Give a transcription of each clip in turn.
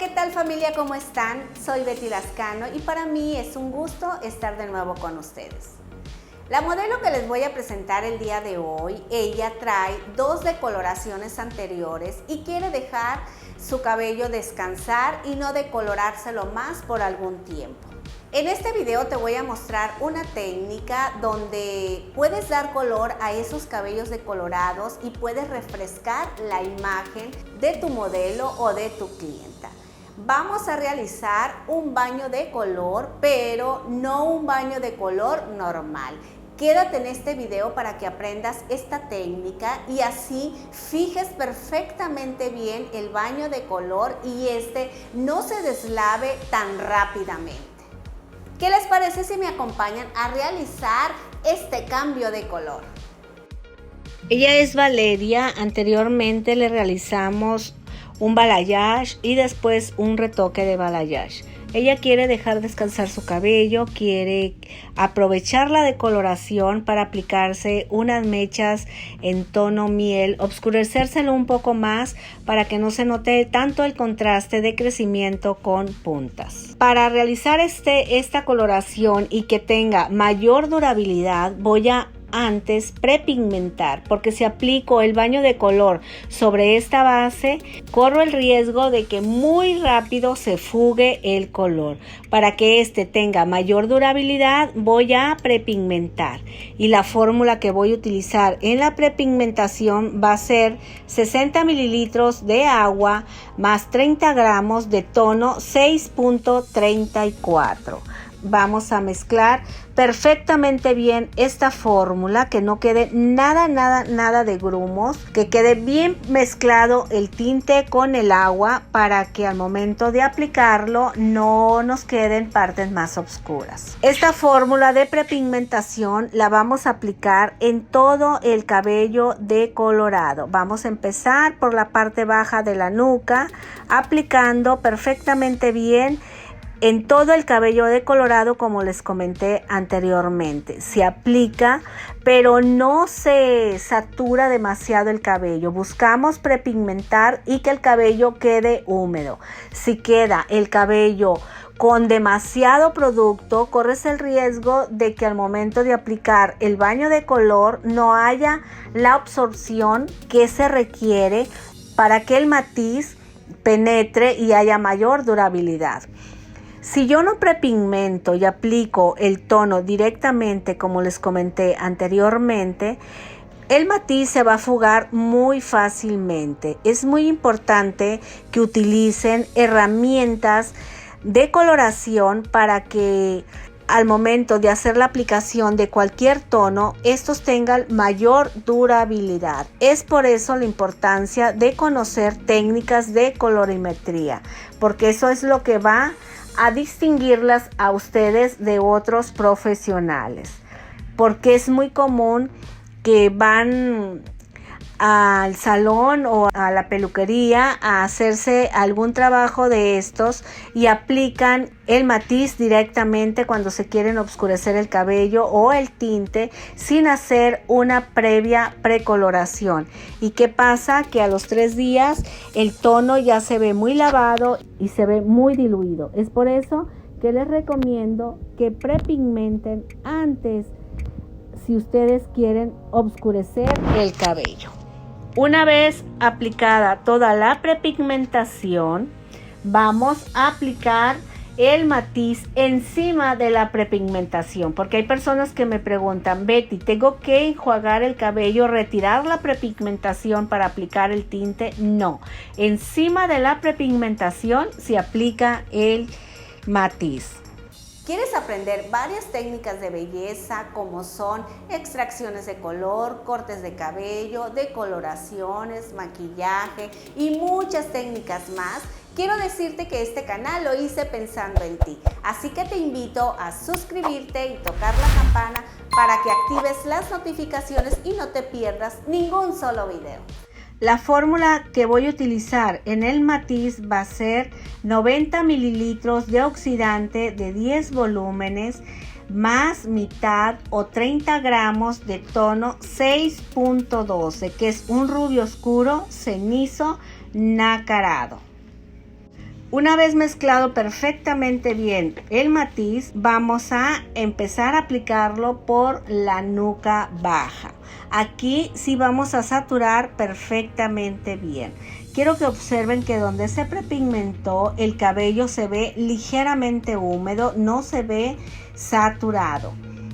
¿qué tal familia? ¿Cómo están? Soy Betty Lascano y para mí es un gusto estar de nuevo con ustedes. La modelo que les voy a presentar el día de hoy, ella trae 2 decoloraciones anteriores y quiere dejar su cabello descansar y no decolorárselo más por algún tiempo. En este video te voy a mostrar una técnica donde puedes dar color a esos cabellos decolorados y puedes refrescar la imagen de tu modelo o de tu clienta. Vamos a realizar un baño de color, pero no un baño de color normal. Quédate en este video para que aprendas esta técnica y así fijes perfectamente bien el baño de color y no se deslave tan rápidamente. ¿Qué les parece si me acompañan a realizar este cambio de color? Ella es Valeria. Anteriormente le realizamos un balayage y después un retoque de balayage. Ella quiere dejar descansar su cabello, quiere aprovechar la decoloración para aplicarse unas mechas en tono miel, oscurecérselo un poco más para que no se note tanto el contraste de crecimiento con puntas. Para realizar esta coloración y que tenga mayor durabilidad, voy a antes prepigmentar, porque si aplico el baño de color sobre esta base, corro el riesgo de que muy rápido se fugue el color. Para que tenga mayor durabilidad, voy a prepigmentar y la fórmula que voy a utilizar en la prepigmentación va a ser 60 mililitros de agua más 30 gramos de tono 6.34. Vamos a mezclar perfectamente bien esta fórmula, que no quede nada de grumos, que quede bien mezclado el tinte con el agua para que al momento de aplicarlo no nos queden partes más oscuras. Esta fórmula de prepigmentación la vamos a aplicar en todo el cabello decolorado. Vamos a empezar por la parte baja de la nuca, aplicando perfectamente bien en todo el cabello decolorado, como les comenté anteriormente. Se aplica, pero no se satura demasiado el cabello. Buscamos prepigmentar y que el cabello quede húmedo. Si queda el cabello con demasiado producto, corres el riesgo de que al momento de aplicar el baño de color no haya la absorción que se requiere para que el matiz penetre y haya mayor durabilidad. Si yo no prepigmento y aplico el tono directamente, como les comenté anteriormente, el matiz se va a fugar muy fácilmente. Es muy importante que utilicen herramientas de coloración para que al momento de hacer la aplicación de cualquier tono, estos tengan mayor durabilidad. Es por eso la importancia de conocer técnicas de colorimetría, porque eso es lo que va a distinguirlas a ustedes de otros profesionales, porque es muy común que van al salón o a la peluquería a hacerse algún trabajo de estos y aplican el matiz directamente cuando se quieren oscurecer el cabello o el tinte sin hacer una previa precoloración. ¿Y qué pasa? Que a los 3 días el tono ya se ve muy lavado y se ve muy diluido. Es por eso que les recomiendo que prepigmenten antes si ustedes quieren oscurecer el cabello. Una vez aplicada toda la prepigmentación, vamos a aplicar el matiz encima de la prepigmentación, porque hay personas que me preguntan: Betty, ¿tengo que enjuagar el cabello, retirar la prepigmentación para aplicar el tinte? No, encima de la prepigmentación se aplica el matiz. ¿Quieres aprender varias técnicas de belleza como son extracciones de color, cortes de cabello, decoloraciones, maquillaje y muchas técnicas más? Quiero decirte que este canal lo hice pensando en ti, así que te invito a suscribirte y tocar la campana para que actives las notificaciones y no te pierdas ningún solo video. La fórmula que voy a utilizar en el matiz va a ser 90 mililitros de oxidante de 10 volúmenes más mitad o 30 gramos de tono 6.12, que es un rubio oscuro cenizo nacarado. Una vez mezclado perfectamente bien el matiz, vamos a empezar a aplicarlo por la nuca baja. Aquí sí vamos a saturar perfectamente bien. Quiero que observen que donde se prepigmentó el cabello se ve ligeramente húmedo, no se ve saturado.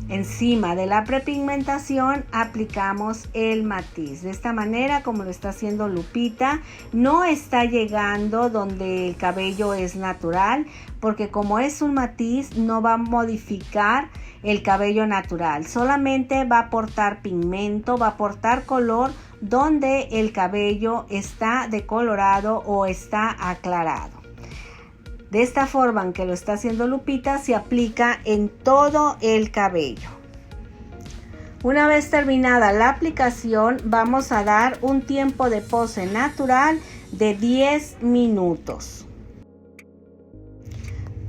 Encima de la prepigmentación aplicamos el matiz. De esta manera, como lo está haciendo Lupita, no está llegando donde el cabello es natural, porque como es un matiz no va a modificar el cabello natural, solamente va a aportar pigmento, va a aportar color donde el cabello está decolorado o está aclarado. De esta forma en que lo está haciendo Lupita, se aplica en todo el cabello. Una vez terminada la aplicación, vamos a dar un tiempo de pose natural de 10 minutos.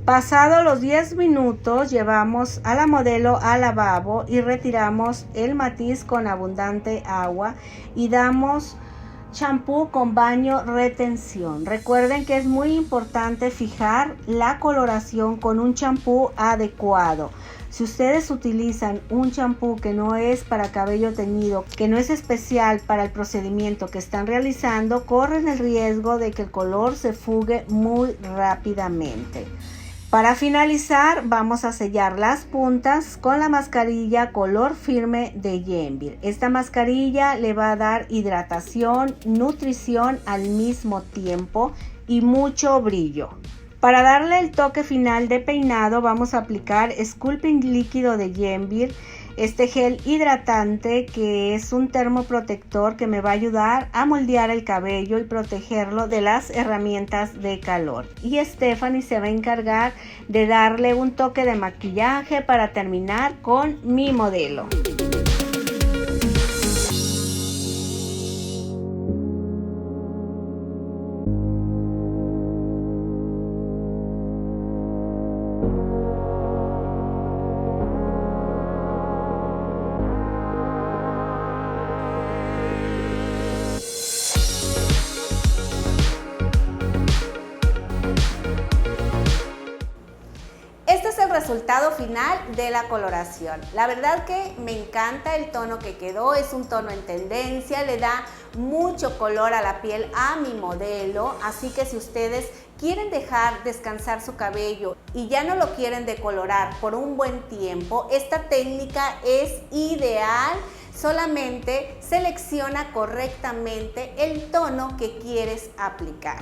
Pasados los 10 minutos, llevamos a la modelo al lavabo y retiramos el matiz con abundante agua y damos champú con baño retención. Recuerden que es muy importante fijar la coloración con un champú adecuado. Si ustedes utilizan un champú que no es para cabello teñido, que no es especial para el procedimiento que están realizando, corren el riesgo de que el color se fugue muy rápidamente. Para finalizar, vamos a sellar las puntas con la mascarilla color firme de Yenvir. Esta mascarilla le va a dar hidratación, nutrición al mismo tiempo y mucho brillo. Para darle el toque final de peinado, vamos a aplicar Sculpting líquido de Yenvir. Este gel hidratante que es un termoprotector que me va a ayudar a moldear el cabello y protegerlo de las herramientas de calor. Y Stephanie se va a encargar de darle un toque de maquillaje para terminar con mi modelo. Este es el resultado final de la coloración. La verdad que me encanta el tono que quedó, es un tono en tendencia, le da mucho color a la piel a mi modelo, así que si ustedes quieren dejar descansar su cabello y ya no lo quieren decolorar por un buen tiempo, esta técnica es ideal. Solamente selecciona correctamente el tono que quieres aplicar.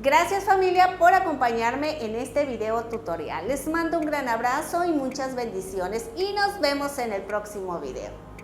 Gracias familia por acompañarme en este video tutorial. Les mando un gran abrazo y muchas bendiciones y nos vemos en el próximo video.